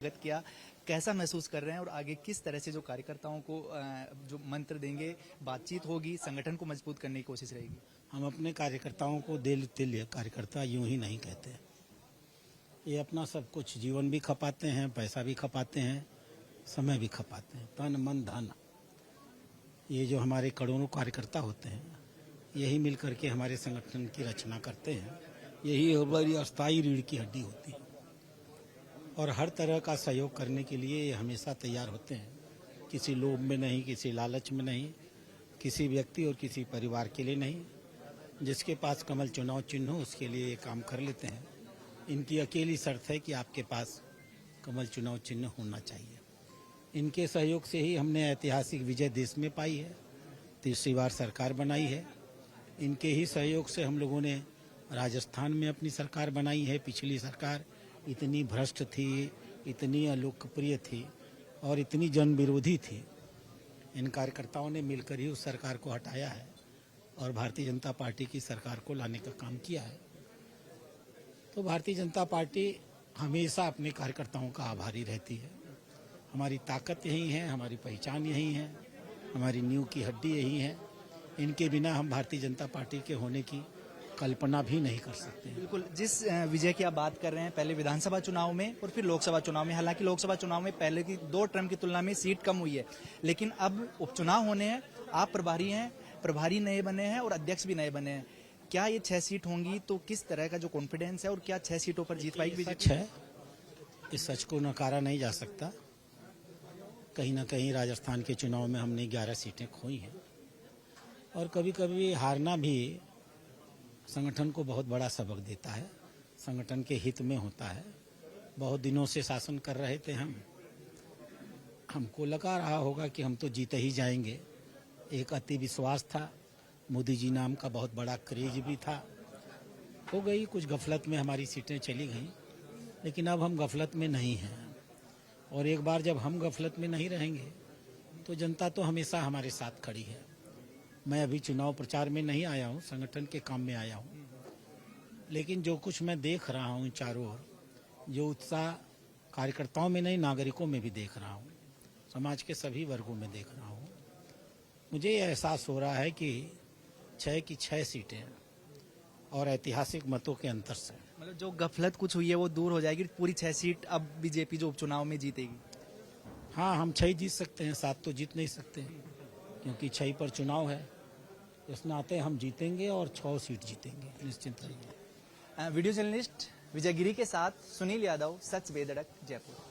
स्वागत किया, कैसा महसूस कर रहे हैं और आगे किस तरह से जो कार्यकर्ताओं को जो मंत्र देंगे, बातचीत होगी, संगठन को मजबूत करने की कोशिश रहेगी? हम अपने कार्यकर्ताओं को दिल तिल कार्यकर्ता यूं ही नहीं कहते। ये अपना सब कुछ जीवन भी खपाते हैं, पैसा भी खपाते हैं, समय भी खपाते हैं, तन मन धन। ये जो हमारे करोड़ों कार्यकर्ता होते हैं, यही मिलकर के हमारे संगठन की रचना करते हैं। यही हमारी अस्थायी रीढ़ की हड्डी होती है और हर तरह का सहयोग करने के लिए ये हमेशा तैयार होते हैं। किसी लोभ में नहीं, किसी लालच में नहीं, किसी व्यक्ति और किसी परिवार के लिए नहीं। जिसके पास कमल चुनाव चिन्ह हो उसके लिए ये काम कर लेते हैं। इनकी अकेली शर्त है कि आपके पास कमल चुनाव चिन्ह होना चाहिए। इनके सहयोग से ही हमने ऐतिहासिक विजय देश में पाई है, तीसरी बार सरकार बनाई है। इनके ही सहयोग से हम लोगों ने राजस्थान में अपनी सरकार बनाई है। पिछली सरकार इतनी भ्रष्ट थी, इतनी अलोकप्रिय थी और इतनी जन विरोधी थी। इन कार्यकर्ताओं ने मिलकर ही उस सरकार को हटाया है और भारतीय जनता पार्टी की सरकार को लाने का काम किया है। तो भारतीय जनता पार्टी हमेशा अपने कार्यकर्ताओं का आभारी रहती है। हमारी ताकत यही है, हमारी पहचान यही है, हमारी नींव की हड्डी यही है। इनके बिना हम भारतीय जनता पार्टी के होने की कल्पना भी नहीं कर सकते। बिल्कुल, जिस विजय की आप बात कर रहे हैं, पहले विधानसभा चुनाव में और फिर लोकसभा चुनाव में, हालांकि लोकसभा चुनाव में पहले की 2 टर्म की तुलना में सीट कम हुई है, लेकिन अब उपचुनाव होने हैं, आप प्रभारी हैं, प्रभारी नए बने हैं और अध्यक्ष भी नए बने हैं। क्या ये 6 सीट होंगी तो किस तरह का जो कॉन्फिडेंस है और क्या 6 सीटों पर जीत पाएगी? सच है, इस सच को नकारा नहीं जा सकता। कहीं ना कहीं राजस्थान के चुनाव में हमने 11 सीटें खोई हैं और कभी कभी हारना भी संगठन को बहुत बड़ा सबक देता है, संगठन के हित में होता है। बहुत दिनों से शासन कर रहे थे हमको लगा रहा होगा कि हम तो जीते ही जाएंगे। एक अति विश्वास था, मोदी जी नाम का बहुत बड़ा क्रेज भी था। हो गई कुछ गफलत में हमारी सीटें चली गईं, लेकिन अब हम गफलत में नहीं हैं और एक बार जब हम गफलत में नहीं रहेंगे तो जनता तो हमेशा हमारे साथ खड़ी है। मैं अभी चुनाव प्रचार में नहीं आया हूँ, संगठन के काम में आया हूँ, लेकिन जो कुछ मैं देख रहा हूँ चारों ओर, जो उत्साह कार्यकर्ताओं में नहीं नागरिकों में भी देख रहा हूँ, समाज के सभी वर्गों में देख रहा हूँ, मुझे ये एहसास हो रहा है कि 6 की 6 सीटें और ऐतिहासिक मतों के अंतर से, मतलब जो गफलत कुछ हुई है वो दूर हो जाएगी, पूरी 6 सीट अब बीजेपी जो उपचुनाव में जीतेगी। हाँ, हम 6 जीत सकते हैं, 7 तो जीत नहीं सकते क्योंकि 6 पर चुनाव है। इस नाते हम जीतेंगे और 6 सीट जीतेंगे, निश्चिंत रहिए। वीडियो जर्नलिस्ट विजय गिरी के साथ सुनील यादव, सच बेधड़क, जयपुर।